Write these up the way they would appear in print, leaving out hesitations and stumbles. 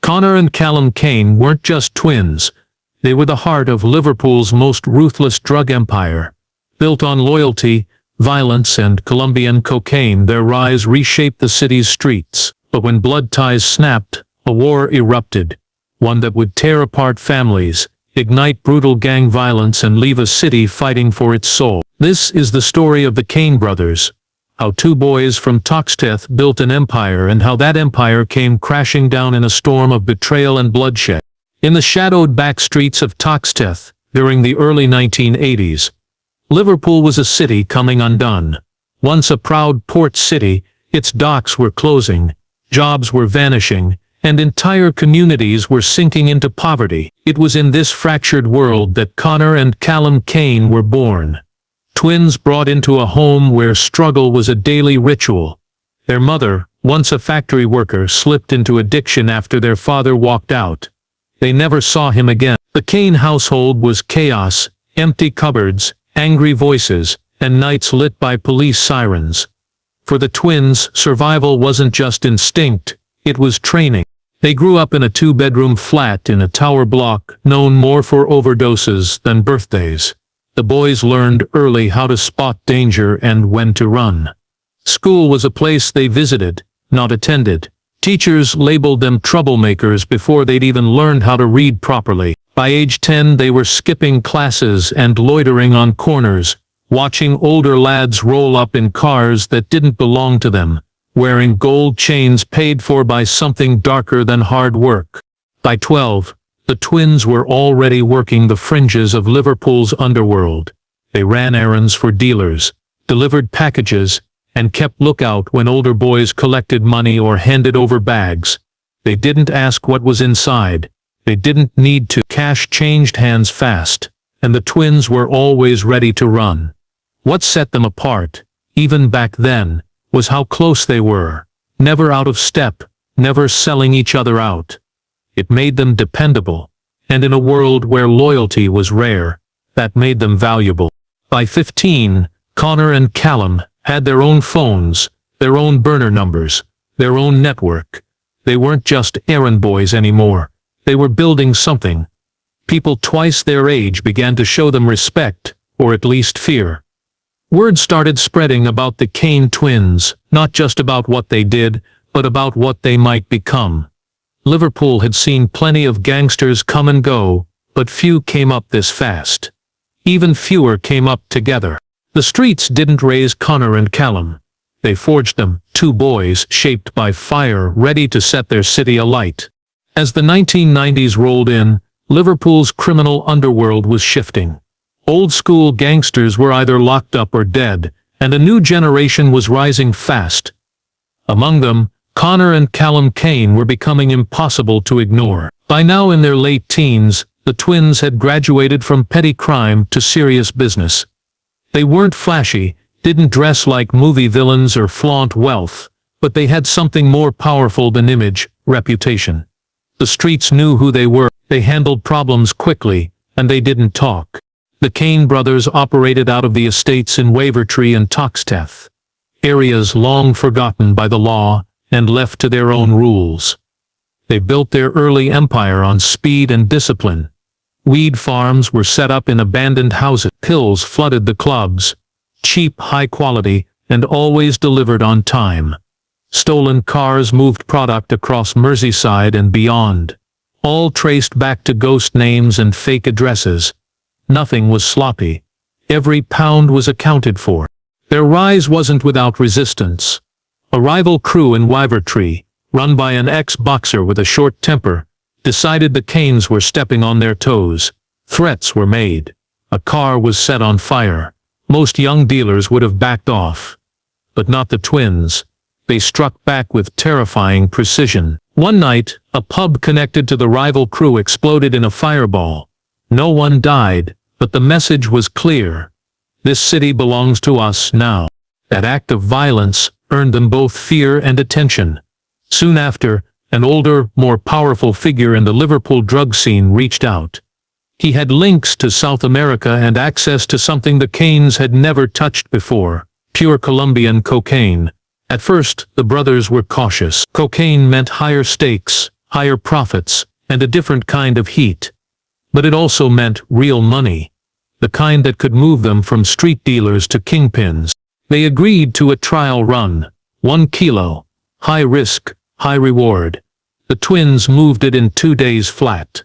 Connor and Callum Kane weren't just twins. They were the heart of Liverpool's most ruthless drug empire. Built on loyalty, violence, and Colombian cocaine, their rise reshaped the city's streets. But when blood ties snapped, a war erupted. One that would tear apart families, ignite brutal gang violence, and leave a city fighting for its soul. This is the story of the Kane brothers. How two boys from Toxteth built an empire, and how that empire came crashing down in a storm of betrayal and bloodshed. In the shadowed back streets of Toxteth, during the early 1980s, Liverpool was a city coming undone. Once a proud port city, its docks were closing, jobs were vanishing, and entire communities were sinking into poverty. It was in this fractured world that Connor and Callum Kane were born. Twins brought into a home where struggle was a daily ritual. Their mother, once a factory worker, slipped into addiction after their father walked out. They never saw him again. The Kane household was chaos, empty cupboards, angry voices, and nights lit by police sirens. For the twins, survival wasn't just instinct, it was training. They grew up in a two-bedroom flat in a tower block known more for overdoses than birthdays. The boys learned early how to spot danger and when to run. School was a place they visited, not attended. Teachers labeled them troublemakers before they'd even learned how to read properly. By age 10 they were skipping classes and loitering on corners, watching older lads roll up in cars that didn't belong to them, wearing gold chains paid for by something darker than hard work. By 12, the twins were already working the fringes of Liverpool's underworld. They ran errands for dealers, delivered packages, and kept lookout when older boys collected money or handed over bags. They didn't ask what was inside. They didn't need to. Cash changed hands fast, and the twins were always ready to run. What set them apart, even back then, was how close they were. Never out of step, never selling each other out. It made them dependable, and in a world where loyalty was rare, that made them valuable. By 15, Connor and Callum had their own phones, their own burner numbers, their own network. They weren't just errand boys anymore. They were building something. People twice their age began to show them respect, or at least fear. Word started spreading about the Kane twins, not just about what they did, but about what they might become. Liverpool had seen plenty of gangsters come and go, but few came up this fast. Even fewer came up together. The streets didn't raise Connor and Callum. They forged them, two boys shaped by fire, ready to set their city alight. As the 1990s rolled in, Liverpool's criminal underworld was shifting. Old-school gangsters were either locked up or dead, and a new generation was rising fast. Among them, Connor and Callum Kane were becoming impossible to ignore. By now in their late teens, the twins had graduated from petty crime to serious business. They weren't flashy, didn't dress like movie villains or flaunt wealth, but they had something more powerful than image, reputation. The streets knew who they were, they handled problems quickly, and they didn't talk. The Kane brothers operated out of the estates in Wavertree and Toxteth, areas long forgotten by the law and left to their own rules. They built their early empire on speed and discipline. Weed farms were set up in abandoned houses, pills flooded the clubs, cheap, high quality, and always delivered on time. Stolen cars moved product across Merseyside and beyond, all traced back to ghost names and fake addresses. Nothing was sloppy. Every pound was accounted for. Their rise wasn't without resistance. A rival crew in Wavertree, run by an ex-boxer with a short temper, decided the Kanes were stepping on their toes. Threats were made. A car was set on fire. Most young dealers would have backed off. But not the twins. They struck back with terrifying precision. One night, a pub connected to the rival crew exploded in a fireball. No one died, but the message was clear. This city belongs to us now. That act of violence earned them both fear and attention. Soon after, an older, more powerful figure in the Liverpool drug scene reached out. He had links to South America and access to something the Kanes had never touched before, pure Colombian cocaine. At first, the brothers were cautious. Cocaine meant higher stakes, higher profits, and a different kind of heat. But it also meant real money, the kind that could move them from street dealers to kingpins. They agreed to a trial run, 1 kilo, high risk, high reward. The twins moved it in 2 days flat,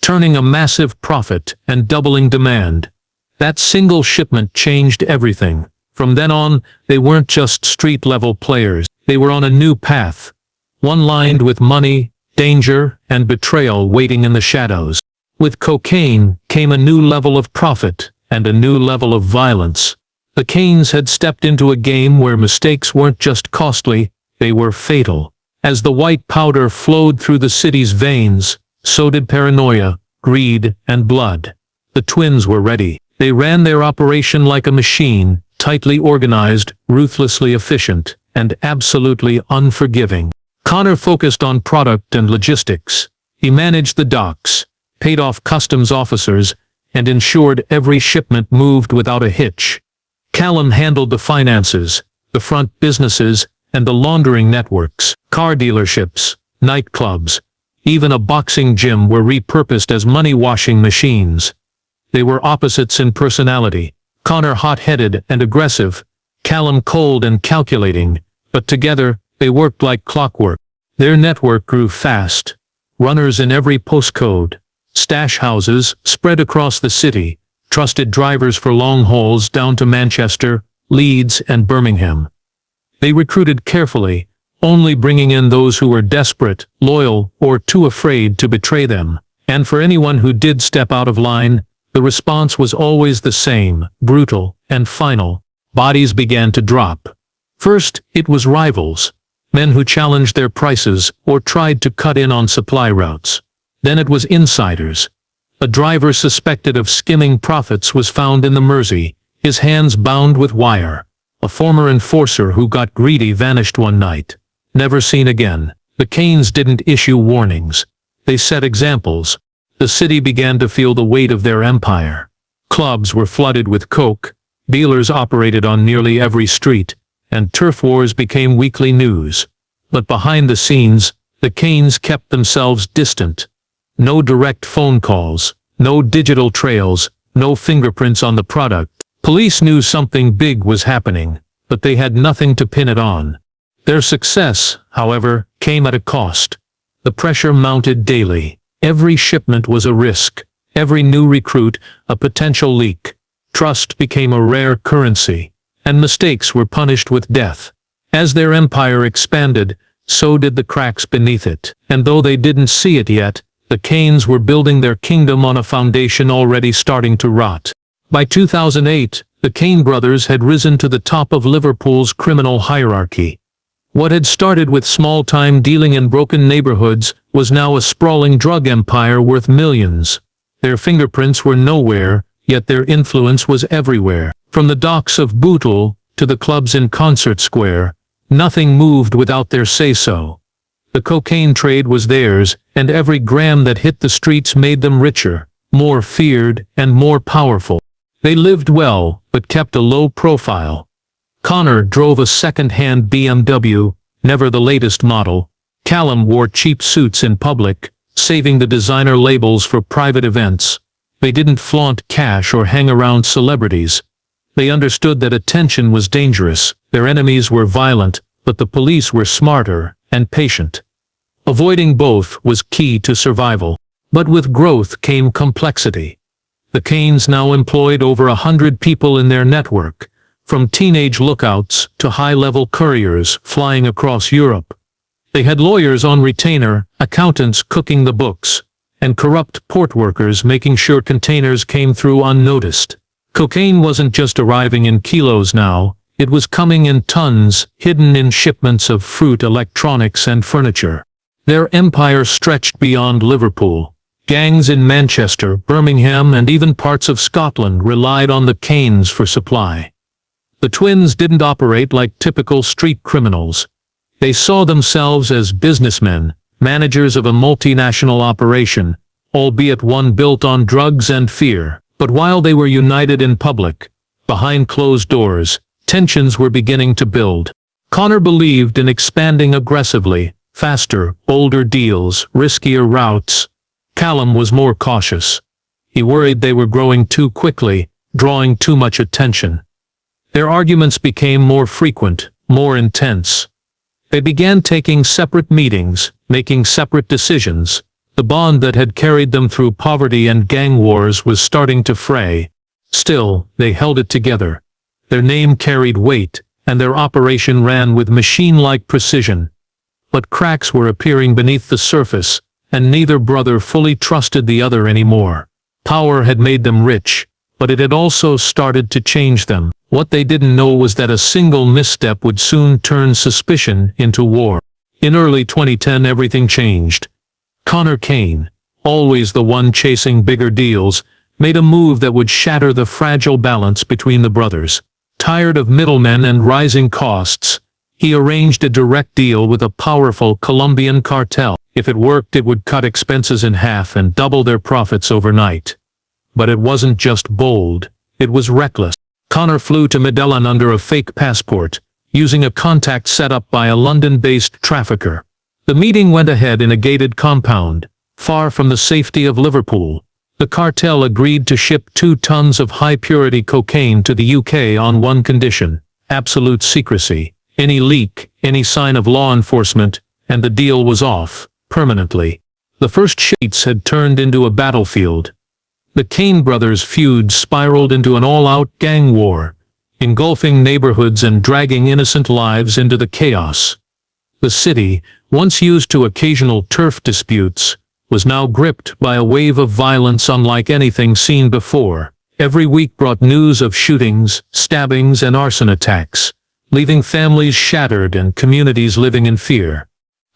turning a massive profit and doubling demand. That single shipment changed everything. From then on, they weren't just street-level players. They were on a new path, one lined with money, danger, and betrayal waiting in the shadows. With cocaine came a new level of profit and a new level of violence. The Kanes had stepped into a game where mistakes weren't just costly, they were fatal. As the white powder flowed through the city's veins, so did paranoia, greed, and blood. The twins were ready. They ran their operation like a machine, tightly organized, ruthlessly efficient, and absolutely unforgiving. Connor focused on product and logistics. He managed the docks, paid off customs officers, and ensured every shipment moved without a hitch. Callum handled the finances, the front businesses, and the laundering networks. Car dealerships, nightclubs, even a boxing gym were repurposed as money-washing machines. They were opposites in personality. Connor hot-headed and aggressive, Callum cold and calculating, but together they worked like clockwork. Their network grew fast. Runners in every postcode, stash houses spread across the city, trusted drivers for long hauls down to Manchester, Leeds, and Birmingham. They recruited carefully, only bringing in those who were desperate, loyal, or too afraid to betray them. And for anyone who did step out of line, the response was always the same, brutal and final. Bodies began to drop. First, it was rivals, men who challenged their prices or tried to cut in on supply routes. Then it was insiders. A driver suspected of skimming profits was found in the Mersey, his hands bound with wire. A former enforcer who got greedy vanished one night, never seen again. The Kanes didn't issue warnings. They set examples. The city began to feel the weight of their empire. Clubs were flooded with coke, dealers operated on nearly every street, and turf wars became weekly news. But behind the scenes, the Kanes kept themselves distant. No direct phone calls, no digital trails, no fingerprints on the product. Police knew something big was happening, but they had nothing to pin it on. Their success, however, came at a cost. The pressure mounted daily. Every shipment was a risk. Every new recruit, a potential leak. Trust became a rare currency, and mistakes were punished with death. As their empire expanded, so did the cracks beneath it. And though they didn't see it yet, the Kanes were building their kingdom on a foundation already starting to rot. By 2008, the Kane brothers had risen to the top of Liverpool's criminal hierarchy. What had started with small-time dealing in broken neighborhoods was now a sprawling drug empire worth millions. Their fingerprints were nowhere, yet their influence was everywhere. From the docks of Bootle to the clubs in Concert Square, nothing moved without their say-so. The cocaine trade was theirs, and every gram that hit the streets made them richer, more feared, and more powerful. They lived well, but kept a low profile. Connor drove a second-hand BMW, never the latest model. Callum wore cheap suits in public, saving the designer labels for private events. They didn't flaunt cash or hang around celebrities. They understood that attention was dangerous. Their enemies were violent, but the police were smarter and patient. Avoiding both was key to survival. But with growth came complexity. The Kanes now employed over 100 people in their network, from teenage lookouts to high-level couriers flying across Europe. They had lawyers on retainer, accountants cooking the books, and corrupt port workers making sure containers came through unnoticed. Cocaine wasn't just arriving in kilos now, it was coming in tons, hidden in shipments of fruit, electronics, and furniture. Their empire stretched beyond Liverpool. Gangs in Manchester, Birmingham, and even parts of Scotland relied on the Kanes for supply. The twins didn't operate like typical street criminals. They saw themselves as businessmen, managers of a multinational operation, albeit one built on drugs and fear. But while they were united in public, behind closed doors, tensions were beginning to build. Connor believed in expanding aggressively, Faster, bolder deals, riskier routes. Callum was more cautious. He worried they were growing too quickly, drawing too much attention. Their arguments became more frequent, more intense. They began taking separate meetings, making separate decisions. The bond that had carried them through poverty and gang wars was starting to fray. Still, they held it together. Their name carried weight, and their operation ran with machine-like precision. But cracks were appearing beneath the surface, and neither brother fully trusted the other anymore. Power had made them rich, but it had also started to change them. What they didn't know was that a single misstep would soon turn suspicion into war. In early 2010 everything changed. Callum Kane, always the one chasing bigger deals, made a move that would shatter the fragile balance between the brothers. Tired of middlemen and rising costs, he arranged a direct deal with a powerful Colombian cartel. If it worked, it would cut expenses in half and double their profits overnight. But it wasn't just bold, it was reckless. Connor flew to Medellin under a fake passport, using a contact set up by a London-based trafficker. The meeting went ahead in a gated compound, far from the safety of Liverpool. The cartel agreed to ship 2 tons of high-purity cocaine to the UK on one condition: absolute secrecy. Any leak, any sign of law enforcement, and the deal was off, permanently. The first sheets had turned into a battlefield. The Kane brothers' feud spiraled into an all-out gang war, engulfing neighborhoods and dragging innocent lives into the chaos. The city, once used to occasional turf disputes, was now gripped by a wave of violence unlike anything seen before. Every week brought news of shootings, stabbings, and arson attacks, leaving families shattered and communities living in fear.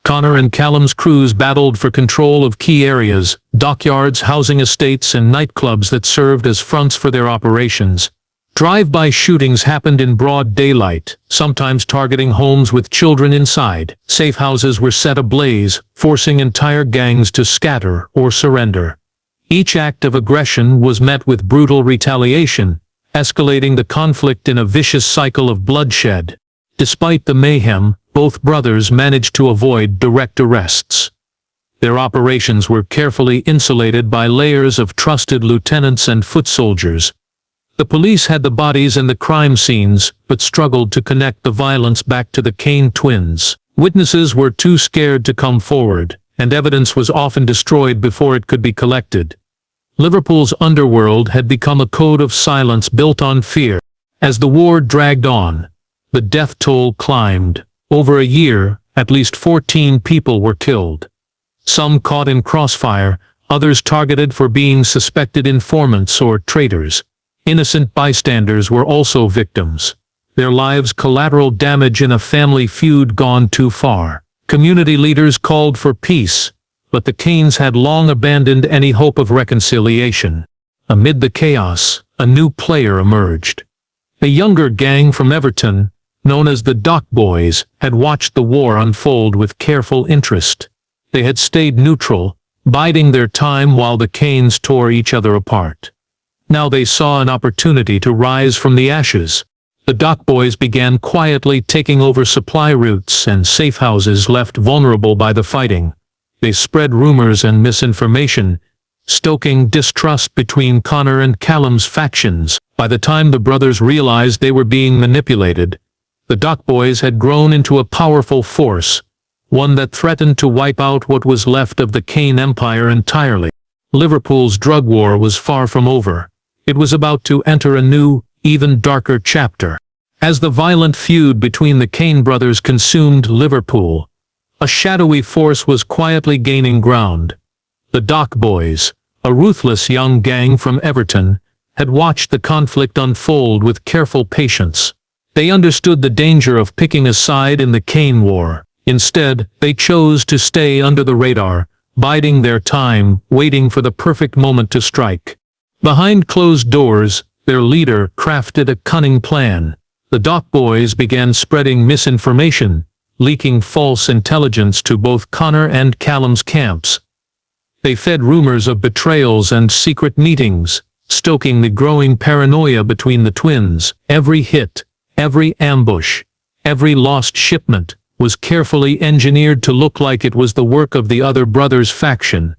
Connor and Callum's crews battled for control of key areas, dockyards, housing estates, and nightclubs that served as fronts for their operations. Drive-by shootings happened in broad daylight, sometimes targeting homes with children inside. Safe houses were set ablaze, forcing entire gangs to scatter or surrender. Each act of aggression was met with brutal retaliation, escalating the conflict in a vicious cycle of bloodshed. Despite the mayhem, both brothers managed to avoid direct arrests. Their operations were carefully insulated by layers of trusted lieutenants and foot soldiers. The police had the bodies and the crime scenes, but struggled to connect the violence back to the Kane twins. Witnesses were too scared to come forward, and evidence was often destroyed before it could be collected. Liverpool's underworld had become a code of silence built on fear. As the war dragged on, the death toll climbed. Over a year, at least 14 people were killed. Some caught in crossfire, others targeted for being suspected informants or traitors. Innocent bystanders were also victims, their lives collateral damage in a family feud gone too far. Community leaders called for peace, but the Kanes had long abandoned any hope of reconciliation. Amid the chaos, a new player emerged. A younger gang from Everton, known as the Dock Boys, had watched the war unfold with careful interest. They had stayed neutral, biding their time while the Kanes tore each other apart. Now they saw an opportunity to rise from the ashes. The Dock Boys began quietly taking over supply routes and safe houses left vulnerable by the fighting. They spread rumors and misinformation, stoking distrust between Connor and Callum's factions. By the time the brothers realized they were being manipulated, the Dock Boys had grown into a powerful force, one that threatened to wipe out what was left of the Kane Empire entirely. Liverpool's drug war was far from over. It was about to enter a new, even darker chapter. As the violent feud between the Kane brothers consumed Liverpool, a shadowy force was quietly gaining ground. The Dock Boys, a ruthless young gang from Everton, had watched the conflict unfold with careful patience. They understood the danger of picking a side in the Kane war. Instead, they chose to stay under the radar, biding their time, waiting for the perfect moment to strike. Behind closed doors, their leader crafted a cunning plan. The Dock Boys began spreading misinformation, leaking false intelligence to both Connor and Callum's camps. They fed rumors of betrayals and secret meetings, stoking the growing paranoia between the twins. Every hit, every ambush, every lost shipment was carefully engineered to look like it was the work of the other brothers' faction.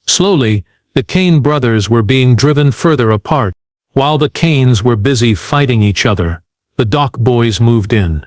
Slowly, the Kane brothers were being driven further apart. While the Kanes were busy fighting each other, the dock boys moved in.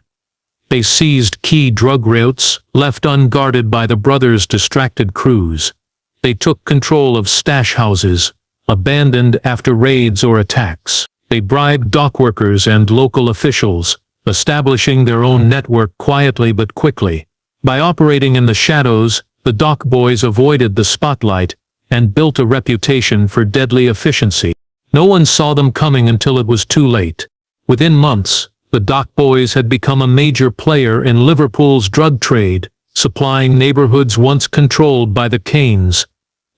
They seized key drug routes, left unguarded by the brothers' distracted crews. They took control of stash houses, abandoned after raids or attacks. They bribed dock workers and local officials, establishing their own network quietly but quickly. By operating in the shadows, the dock boys avoided the spotlight and built a reputation for deadly efficiency. No one saw them coming until it was too late. Within months, the dock boys had become a major player in Liverpool's drug trade, supplying neighborhoods once controlled by the Kanes.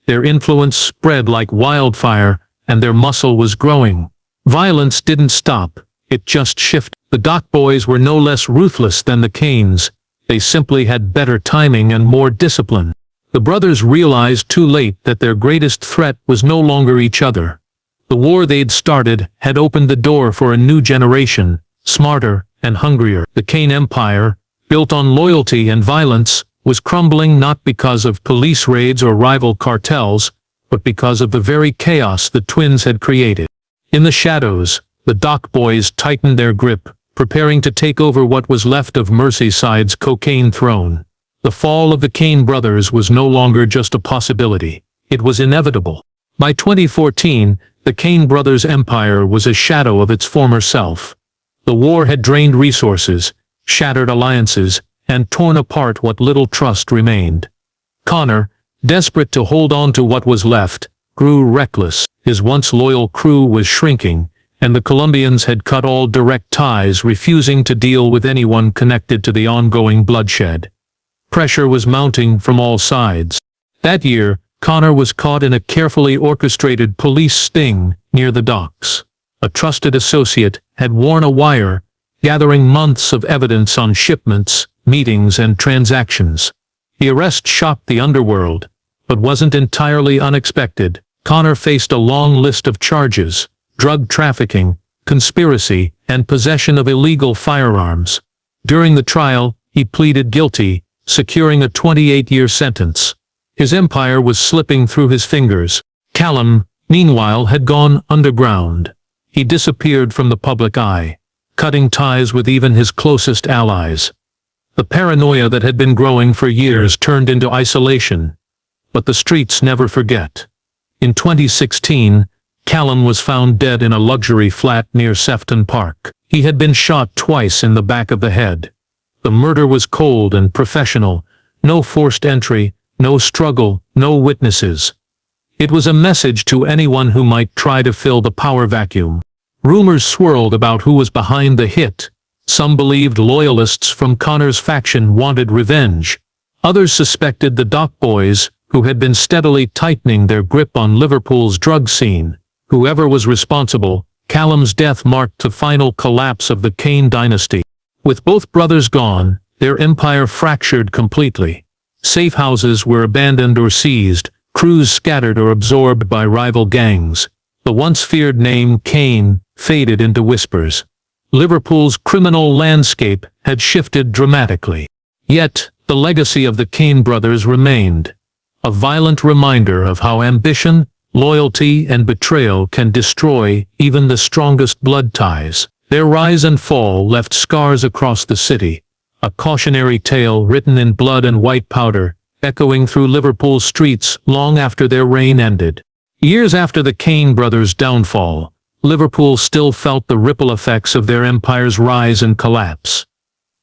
Their influence spread like wildfire, and their muscle was growing. Violence didn't stop, it just shifted. The dock boys were no less ruthless than the Kanes. They simply had better timing and more discipline. The brothers realized too late that their greatest threat was no longer each other. The war they'd started had opened the door for a new generation, smarter and hungrier. The Kane Empire, built on loyalty and violence, was crumbling not because of police raids or rival cartels, but because of the very chaos the twins had created. In the shadows, the dock boys tightened their grip, preparing to take over what was left of Merseyside's cocaine throne. The fall of the Kane brothers was no longer just a possibility. It was inevitable. By 2014, the Kane brothers' empire was a shadow of its former self. The war had drained resources, shattered alliances, and torn apart what little trust remained. Connor, desperate to hold on to what was left, grew reckless. His once loyal crew was shrinking, and the Colombians had cut all direct ties, refusing to deal with anyone connected to the ongoing bloodshed. Pressure was mounting from all sides. That year, Connor was caught in a carefully orchestrated police sting near the docks. A trusted associate had worn a wire, gathering months of evidence on shipments, meetings, and transactions. The arrest shocked the underworld, but wasn't entirely unexpected. Connor faced a long list of charges: drug trafficking, conspiracy, and possession of illegal firearms. During the trial, he pleaded guilty, securing a 28-year sentence. His empire was slipping through his fingers. Callum, meanwhile, had gone underground. He disappeared from the public eye, cutting ties with even his closest allies. The paranoia that had been growing for years turned into isolation. But the streets never forget. In 2016, Callum was found dead in a luxury flat near Sefton Park. He had been shot twice in the back of the head. The murder was cold and professional. No forced entry, no struggle, no witnesses. It was a message to anyone who might try to fill the power vacuum. Rumors swirled about who was behind the hit. Some believed loyalists from Connor's faction wanted revenge. Others suspected the dock boys, who had been steadily tightening their grip on Liverpool's drug scene. Whoever was responsible, Callum's death marked the final collapse of the Kane dynasty. With both brothers gone, their empire fractured completely. Safe houses were abandoned or seized, crews scattered or absorbed by rival gangs. The once feared name Kane faded into whispers. Liverpool's criminal landscape had shifted dramatically. Yet, the legacy of the Kane brothers remained. A violent reminder of how ambition, loyalty, and betrayal can destroy even the strongest blood ties. Their rise and fall left scars across the city, a cautionary tale written in blood and white powder, echoing through Liverpool streets long after their reign ended. Years after the Kane brothers' downfall, Liverpool still felt the ripple effects of their empire's rise and collapse.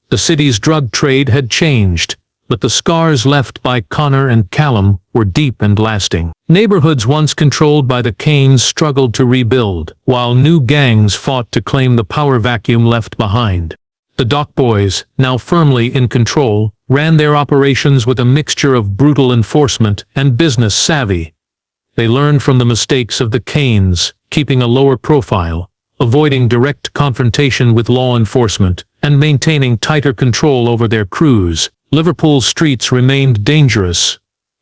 The city's drug trade had changed, but the scars left by Connor and Callum were deep and lasting. Neighborhoods once controlled by the Kanes struggled to rebuild, while new gangs fought to claim the power vacuum left behind. The dock boys, now firmly in control, ran their operations with a mixture of brutal enforcement and business savvy. They learned from the mistakes of the Kanes, keeping a lower profile, avoiding direct confrontation with law enforcement, and maintaining tighter control over their crews. Liverpool's streets remained dangerous,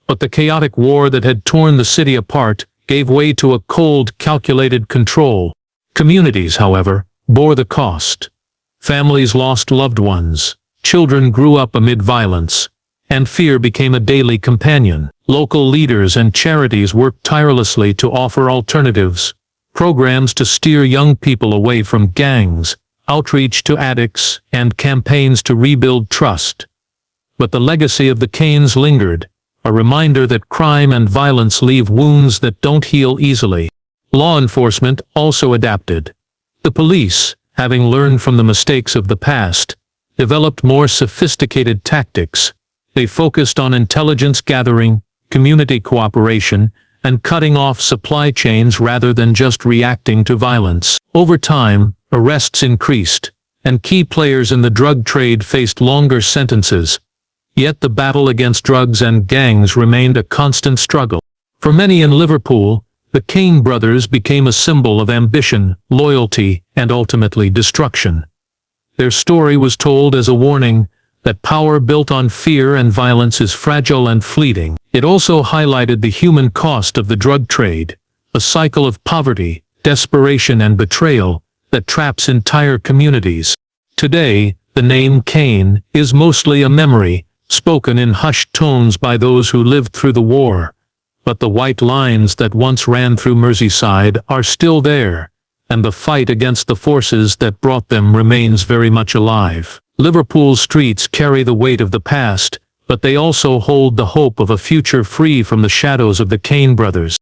but the chaotic war that had torn the city apart gave way to a cold, calculated control. Communities, however, bore the cost. Families lost loved ones, Children grew up amid violence, and fear became a daily companion. Local leaders and charities worked tirelessly to offer alternatives, programs to steer young people away from gangs, outreach to addicts, and campaigns to rebuild trust. But the legacy of the Kanes lingered, a reminder that crime and violence leave wounds that don't heal easily. Law enforcement also adapted. The police, having learned from the mistakes of the past, developed more sophisticated tactics. They focused on intelligence gathering, community cooperation, and cutting off supply chains rather than just reacting to violence. Over time, arrests increased, and key players in the drug trade faced longer sentences. Yet the battle against drugs and gangs remained a constant struggle. For many in Liverpool, the Kane brothers became a symbol of ambition, loyalty, and ultimately destruction. Their story was told as a warning that power built on fear and violence is fragile and fleeting. It also highlighted the human cost of the drug trade, a cycle of poverty, desperation, and betrayal that traps entire communities. Today, the name Kane is mostly a memory, spoken in hushed tones by those who lived through the war. But the white lines that once ran through Merseyside are still there, and the fight against the forces that brought them remains very much alive. Liverpool's streets carry the weight of the past, but they also hold the hope of a future free from the shadows of the Kane brothers.